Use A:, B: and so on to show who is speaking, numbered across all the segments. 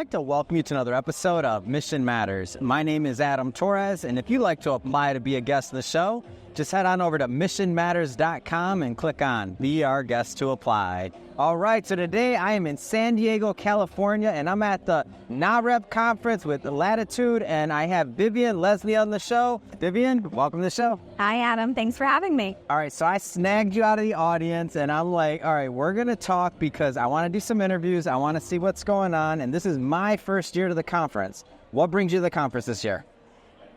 A: like to welcome you to another episode of Mission Matters. My name is Adam Torres, and if you'd like to apply to be a guest in the show, just head on over to missionmatters.com and click on Be Our Guest to Apply. All right, so today I am in San Diego, California, and I'm at the NAHREP conference with Latitude, and I have Vivian Lesny on the show. Vivian, welcome to the show.
B: Hi, Adam. Thanks for having me.
A: All right, so I snagged you out of the audience, and I'm like, all right, we're going to talk because I want to do some interviews. I want to see what's going on, and this is my first year to the conference. What brings you to the conference this year?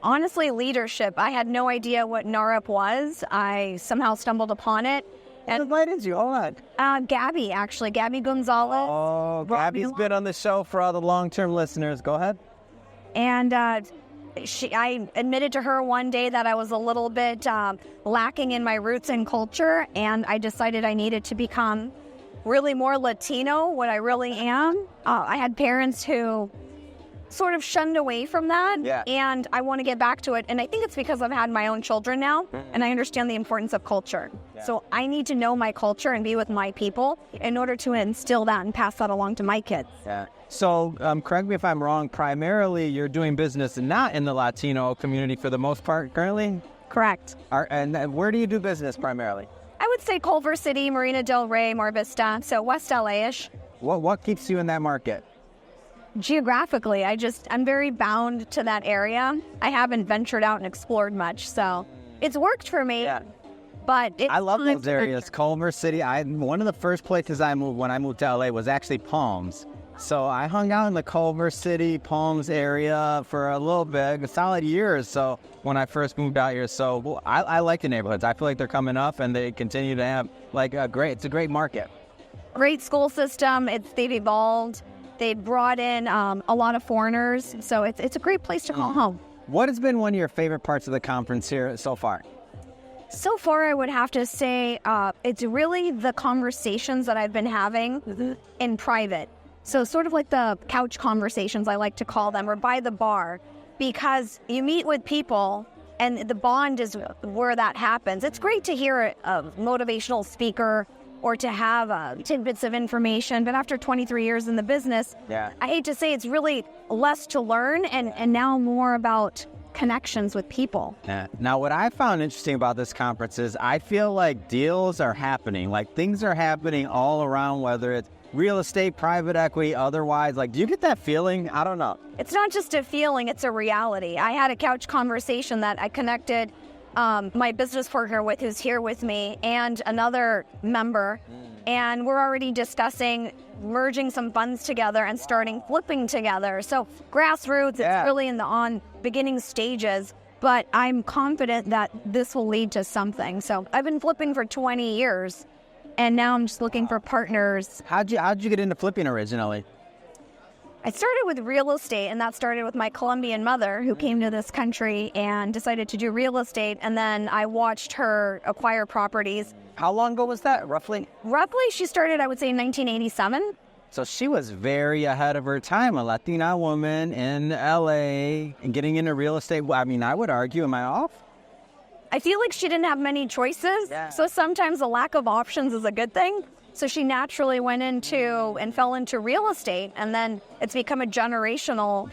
B: Honestly, leadership. I had no idea what NAHREP was. I somehow stumbled upon it.
A: Who invited you? Hold on.
B: Gabby Gonzalez.
A: Oh, Gabby's been on the show for all the long-term listeners. Go ahead.
B: And I admitted to her one day that I was a little bit lacking in my roots and culture, and I decided I needed to become really more Latino, what I really am. I had parents who sort of shunned away from that, and I want to get back to it. And I think it's because I've had my own children now, and I understand the importance of culture. Yeah. So I need to know my culture and be with my people in order to instill that and pass that along to my kids.
A: Yeah. So correct me if I'm wrong, primarily you're doing business not in the Latino community for the most part currently?
B: Correct.
A: And where do you do business primarily?
B: I would say Culver City, Marina Del Rey, Mar Vista, so West LA-ish.
A: What keeps you in that market?
B: Geographically, I'm very bound to that area. I haven't ventured out and explored much, so it's worked for me. Yeah. But
A: I love those areas. Culver City. One of the first places I moved when I moved to LA was actually Palms. So I hung out in the Culver City, Palms area for a little bit, a solid year or so when I first moved out here. So I like the neighborhoods. I feel like they're coming up and they continue to have it's a great market.
B: Great school system. They've evolved. They brought in a lot of foreigners, so it's a great place to call home.
A: What has been one of your favorite parts of the conference here so far?
B: So far, I would have to say it's really the conversations that I've been having in private. So sort of like the couch conversations, I like to call them, or by the bar, because you meet with people and the bond is where that happens. It's great to hear a motivational speaker or to have tidbits of information. But after 23 years in the business, I hate to say it's really less to learn and now more about connections with people.
A: Yeah. Now, what I found interesting about this conference is I feel like deals are happening, like things are happening all around, whether it's real estate, private equity, otherwise. Like, do you get that feeling? I don't know.
B: It's not just a feeling, it's a reality. I had a couch conversation that I connected my business partner with, who's here with me, and another member, and we're already discussing merging some funds together and starting flipping together. So grassroots, it's really in the beginning stages, but I'm confident that this will lead to something. So I've been flipping for 20 years, and now I'm just looking for partners.
A: How'd you get into flipping originally?
B: I started with real estate, and that started with my Colombian mother who came to this country and decided to do real estate, and then I watched her acquire properties.
A: How long ago was that, roughly?
B: Roughly, she started, I would say, in 1987.
A: So she was very ahead of her time, a Latina woman in LA and getting into real estate. I mean, I would argue, am I off?
B: I feel like she didn't have many choices, so sometimes a lack of options is a good thing. So she naturally went into and fell into real estate, and then it's become a generational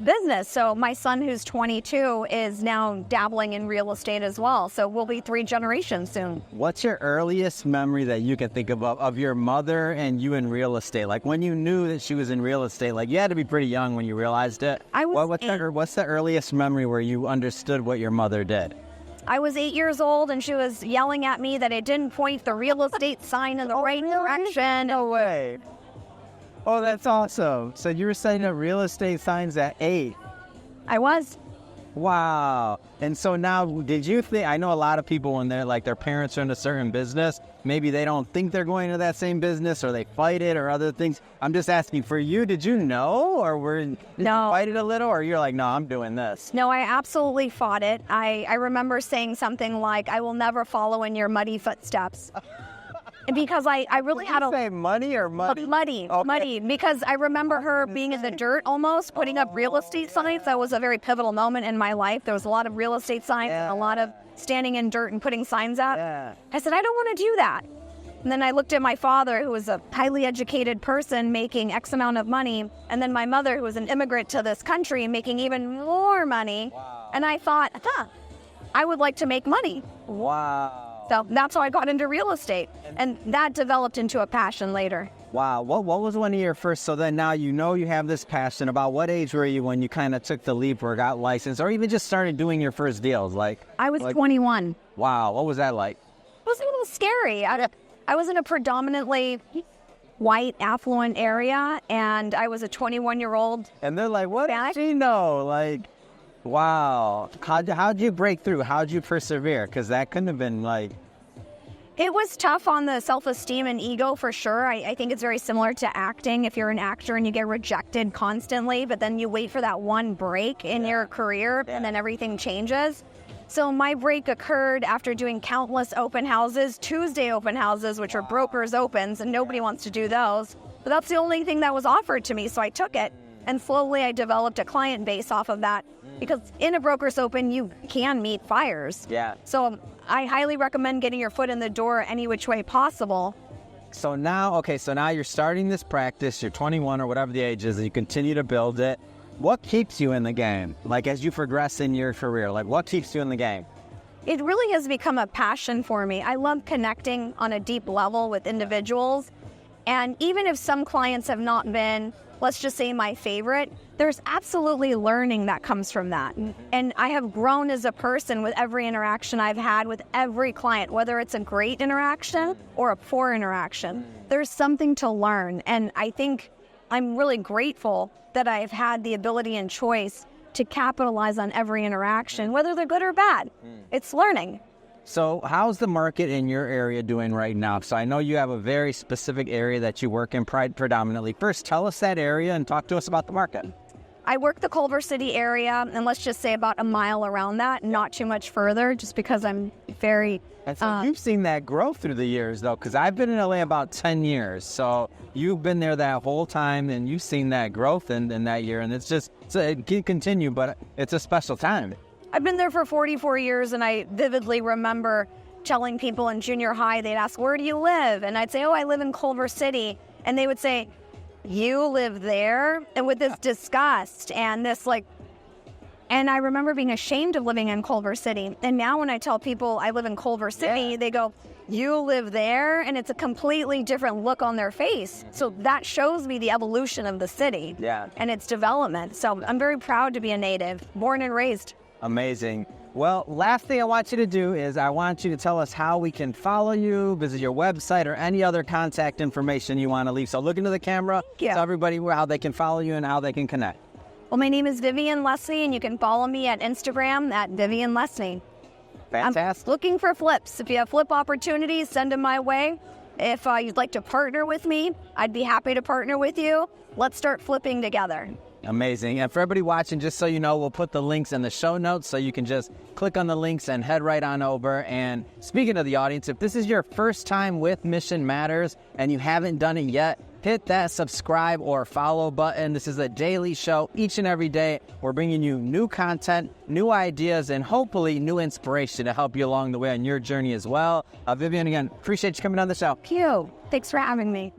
B: business. So my son, who's 22, is now dabbling in real estate as well. So we'll be 3 generations soon. What's your earliest memory that you can think of your mother and you in real estate? Like when you knew that she was in real estate, like you had to be pretty young when you realized it. What's the earliest memory where you understood what your mother did? I was 8 years old, and she was yelling at me that I didn't point the real estate sign in the right direction. No way. Oh, that's awesome. So you were setting up real estate signs at 8? I was. Wow. And so now, did you think, I know a lot of people when they're like their parents are in a certain business, maybe they don't think they're going to that same business or they fight it or other things. I'm just asking for you, did you know or did you fight it a little or you're like, no, I'm doing this? No, I absolutely fought it. I remember saying something like, I will never follow in your muddy footsteps. Because I really had a... say money or muddy? Muddy, okay. Muddy. Because I remember her being in the dirt almost, putting up real estate signs. That was a very pivotal moment in my life. There was a lot of real estate signs, and a lot of standing in dirt and putting signs up. I said, I don't want to do that. And then I looked at my father, who was a highly educated person making X amount of money, and then my mother, who was an immigrant to this country, making even more money.
A: Wow.
B: And I thought, I would like to make money.
A: Wow.
B: So that's how I got into real estate. And that developed into a passion later.
A: Wow. What was one of your first, so then now you know you have this passion. About what age were you when you kind of took the leap or got licensed or even just started doing your first deals?
B: I was 21.
A: Wow. What was that like?
B: It was a little scary. I was in a predominantly white, affluent area, and I was a 21-year-old.
A: And they're like, what does she know? Wow. How'd you break through? How'd you persevere? Because that couldn't have been
B: It was tough on the self-esteem and ego for sure. I think it's very similar to acting. If you're an actor and you get rejected constantly, but then you wait for that one break in your career and then everything changes. So my break occurred after doing countless open houses, Tuesday open houses, which are brokers' opens, and nobody wants to do those. But that's the only thing that was offered to me, so I took it. And slowly I developed a client base off of that. Because in a broker's open, you can meet buyers.
A: Yeah.
B: So I highly recommend getting your foot in the door any which way possible.
A: So now you're starting this practice, you're 21 or whatever the age is, and you continue to build it. What keeps you in the game? As you progress in your career, what keeps you in the game?
B: It really has become a passion for me. I love connecting on a deep level with individuals. And even if some clients have not been, let's just say, my favorite, there's absolutely learning that comes from that. And I have grown as a person with every interaction I've had with every client, whether it's a great interaction or a poor interaction. There's something to learn. And I think I'm really grateful that I've had the ability and choice to capitalize on every interaction, whether they're good or bad. It's learning.
A: So how's the market in your area doing right now? So I know you have a very specific area that you work in predominantly. First, tell us that area and talk to us about the market.
B: I work the Culver City area, and let's just say about a mile around that, not too much further, just because I'm very...
A: And so you've seen that growth through the years, though, because I've been in LA about 10 years. So you've been there that whole time, and you've seen that growth in that year. And it can continue, but it's a special time.
B: I've been there for 44 years, and I vividly remember telling people in junior high, they'd ask, where do you live? And I'd say, I live in Culver City. And they would say, you live there? And with this disgust and this and I remember being ashamed of living in Culver City. And now when I tell people I live in Culver City, they go, you live there? And it's a completely different look on their face. So that shows me the evolution of the city and its development. So I'm very proud to be a native, born and raised.
A: Amazing. Well, last thing I want you to do is I want you to tell us how we can follow you, visit your website, or any other contact information you want to leave. So look into the camera, tell everybody how they can follow you and how they can connect.
B: Well, my name is Vivian Lesny, and you can follow me at Instagram at Vivian Lesny.
A: Fantastic.
B: I'm looking for flips. If you have flip opportunities, send them my way. If you'd like to partner with me, I'd be happy to partner with you. Let's start flipping together.
A: Amazing. And for everybody watching, just so you know, we'll put the links in the show notes so you can just click on the links and head right on over. And speaking of the audience, if this is your first time with Mission Matters and you haven't done it yet, hit that subscribe or follow button. This is a daily show. Each and every day, we're bringing you new content, new ideas, and hopefully new inspiration to help you along the way on your journey as well. Vivian, again, appreciate you coming on the show.
B: Thank you. Thanks for having me.